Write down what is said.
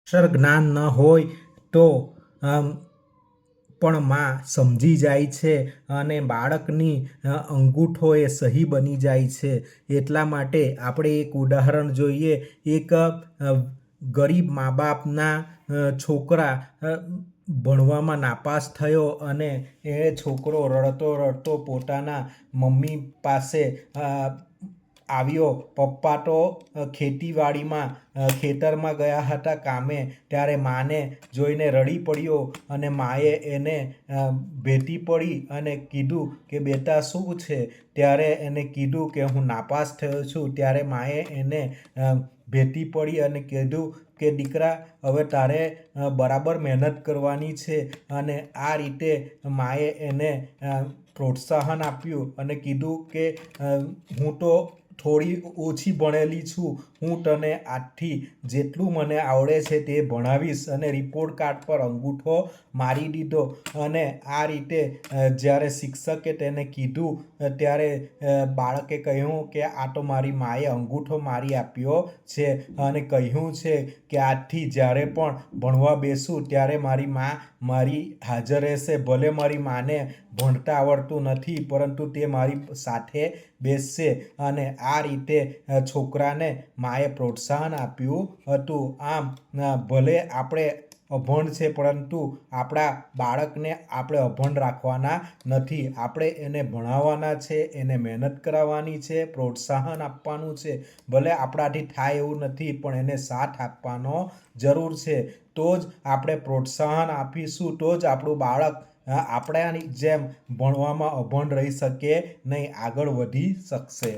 અક્ષર જ્ઞાન ન હોય તો પણ માં સમજી જાય છે અને બાળકની અંગૂઠો એ સહી બની જાય છે. એટલા માટે આપણે એક ઉદાહરણ જોઈએ. એક ગરીબ મા બાપના છોકરા ભણવામાં નાપાસ થયો અને એ છોકરો રડતો રડતો પોતાના મમ્મી પાસે આવ્યો. પપ્પા તો ખેતીવાડીમાં ખેતરમાં ગયા હતા કામે. ત્યારે માને જોઈને રડી પડ્યો અને માએ એને ભેટી પડી અને કીધું કે બેટા શું છે? ત્યારે એને કીધું કે હું નાપાસ થયો છું. ત્યારે માએ એને ભેટી પડી અને કીધું કે દીકરા, હવે તારે બરાબર મહેનત કરવાની છે. અને આ રીતે માએ એને પ્રોત્સાહન આપ્યું અને કીધું કે હું તો થોડી ઓછી ભણેલી છું, હું તને આજથી જેટલું મને આવડે છે તે ભણાવીશ. અને રિપોર્ટ કાર્ડ પર અંગૂઠો મારી દીધો. અને આ રીતે જ્યારે શિક્ષકે તેને કીધું ત્યારે બાળકે કહ્યું કે આ તો મારી માએ અંગૂઠો મારી આપ્યો છે અને કહ્યું છે કે આજથી જ્યારે પણ ભણવા બેસું ત્યારે મારી મા મારી હાજર રહેશે. ભલે મારી માને ભણતા આવડતું નથી પરંતુ તે મારી સાથે બેસશે. અને આ રીતે છોકરાને માએ પ્રોત્સાહન આપ્યું હતું. આમ ભલે આપણે અભણ છે પરંતુ આપણા બાળકને આપણે અભણ રાખવાના નથી. આપણે એને ભણાવવાના છે, એને મહેનત કરાવવાની છે, પ્રોત્સાહન આપવાનું છે. ભલે આપણાથી થાય એવું નથી પણ એને સાથ આપવાનો જરૂર છે. તો જ આપણે પ્રોત્સાહન આપીશું તો જ આપણું બાળક આપણાની જેમ ભણવામાં અભણ રહી શકે નહીં, આગળ વધી શકશે.